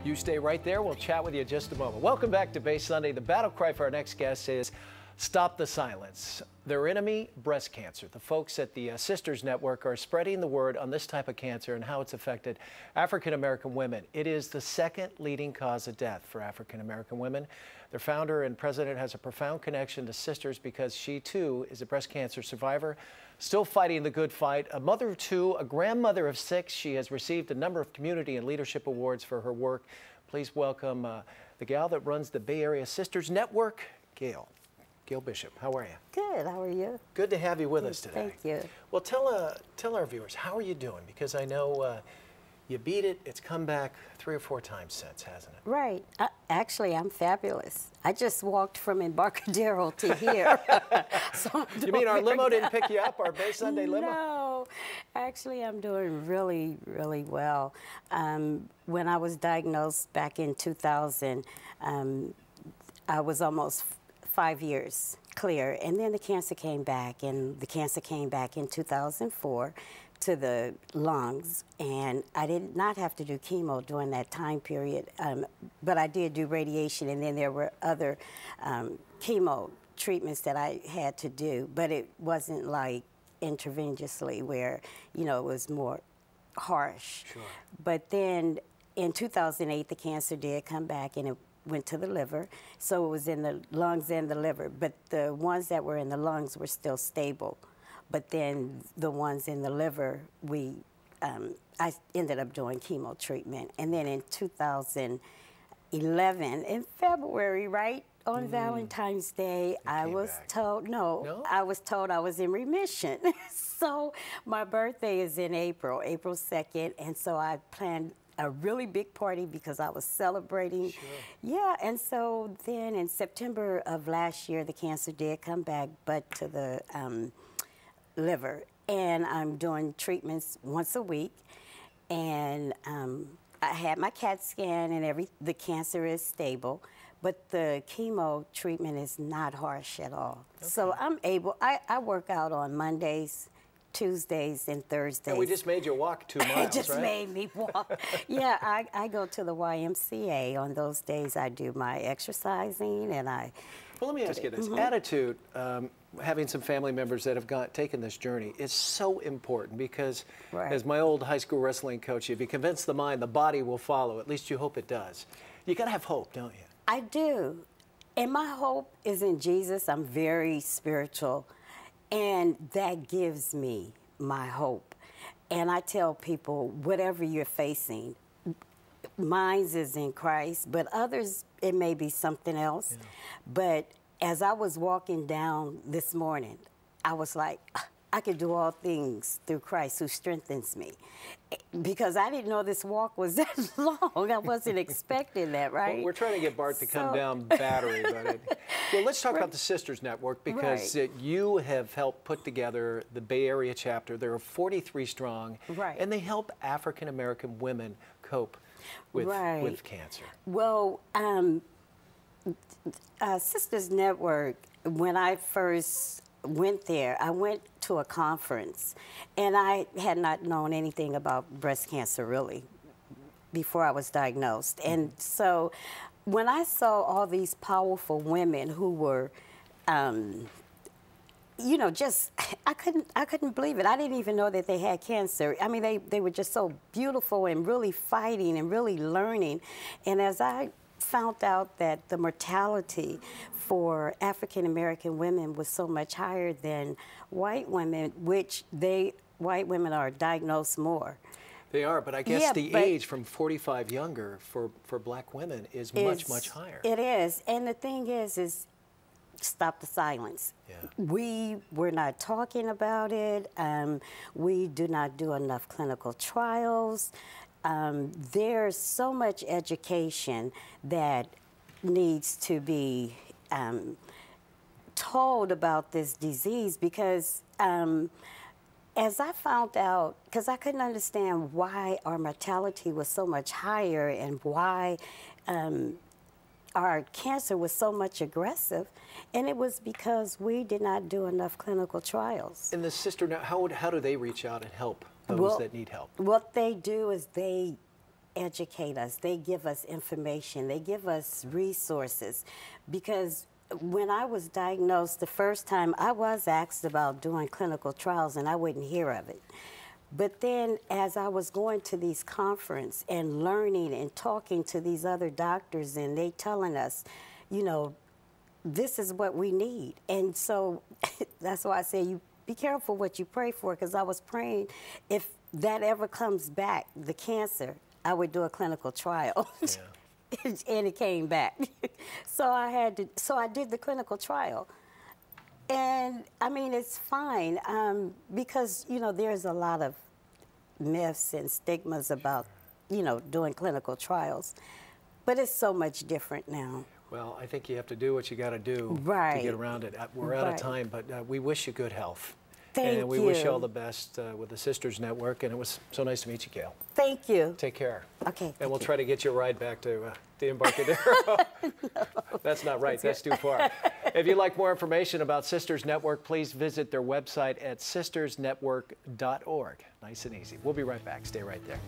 You stay right there. We'll chat with you in just a moment. Welcome back to Bay Sunday. The battle cry for our next guest is Stop the Silence. Their enemy, breast cancer. The folks at the Sisters Network are spreading the word on this type of cancer and how it's affected African-American women. It is the second leading cause of death for African-American women. Their founder and president has a profound connection to Sisters because she, too, is a breast cancer survivor, still fighting the good fight. A mother of two, a grandmother of six. She has received a number of community and leadership awards for her work. Please welcome the gal that runs the Bay Area Sisters Network, Gail. Gail Bishop, how are you? Good, how are you? Good to have you with us today. Thank you. Well, tell our viewers, how are you doing? Because I know you beat it. It's come back 3 or 4 times since, hasn't it? Right. Actually, I'm fabulous. I just walked from Embarcadero to here. So you mean our limo didn't pick you up, our Bay Sunday limo? No. Actually, I'm doing really, really well. When I was diagnosed back in 2000, I was almost 5 years clear, and then the cancer came back, and the cancer came back in 2004 to the lungs, and I did not have to do chemo during that time period, but I did do radiation, and then there were other chemo treatments that I had to do, but it wasn't like intravenously where, you know, it was more harsh. Sure. But then in 2008, the cancer did come back, and it went to the liver, so it was in the lungs and the liver, but the ones that were in the lungs were still stable. But then the ones in the liver, I ended up doing chemo treatment. And then in 2011, in February, right, on Valentine's Day, I was told, no, I was told I was in remission. So my birthday is in April 2nd, and so I planned a really big party because I was celebrating. Sure. Yeah, and so then in September of last year, the cancer did come back, but to the liver. And I'm doing treatments once a week. And I had my CAT scan and the cancer is stable, but the chemo treatment is not harsh at all. Okay. So I'm able, I work out on Mondays, Tuesdays, and Thursdays. And we just made you walk 2 miles, It just made me walk. Yeah, I go to the YMCA. On those days, I do my exercising, and I... Well, let me ask you this. Attitude, having some family members that have taken this journey is so important because, as my old high school wrestling coach, if you convince the mind, the body will follow. At least you hope it does. You got to have hope, don't you? I do. And my hope is in Jesus. I'm very spiritual. And that gives me my hope. And I tell people, whatever you're facing, mine is in Christ, but others, it may be something else. Yeah. But as I was walking down this morning, I was like, I could do all things through Christ who strengthens me. Because I didn't know this walk was that long. I wasn't expecting that, right? Well, we're trying to get Bart to come down battery. Well, let's talk about the Sisters Network because you have helped put together the Bay Area chapter. There are 43 strong, and they help African-American women cope with cancer. Well, Sisters Network, when I first went there, I went to a conference, and I had not known anything about breast cancer, really, before I was diagnosed. And so when I saw all these powerful women who were, you know, just, I couldn't believe it. I didn't even know that they had cancer. I mean, they were just so beautiful and really fighting and really learning. And as I found out that the mortality for African-American women was so much higher than white women, which white women are diagnosed more. They are, but I guess the age from 45 younger for black women is much, much higher. It is, and the thing is stop the silence. Yeah. We were not talking about it. We do not do enough clinical trials. There's so much education that needs to be told about this disease because as I found out, because I couldn't understand why our mortality was so much higher and why our cancer was so much aggressive, and it was because we did not do enough clinical trials. And the sister, now, how do they reach out and help those that need help? What they do is they educate us. They give us information. They give us resources. Because when I was diagnosed the first time, I was asked about doing clinical trials, and I wouldn't hear of it. But then as I was going to these conferences and learning and talking to these other doctors, and they telling us, you know, this is what we need. And so that's why I say you be careful what you pray for, because I was praying if that ever comes back, the cancer, I would do a clinical trial. Yeah. And it came back. So I did the clinical trial. And I mean, it's fine, because, you know, there's a lot of myths and stigmas about, you know, doing clinical trials. But it's so much different now. Well, I think you have to do what you got to do right. to get around it. We're out of time, but we wish you good health. Thank you. And we wish you all the best with the Sisters Network, and it was so nice to meet you, Gail. Thank you. Take care. Okay. And we'll try to get you a ride back to the Embarcadero. No. That's not right. That's too far. If you'd like more information about Sisters Network, please visit their website at sistersnetwork.org. Nice and easy. We'll be right back. Stay right there.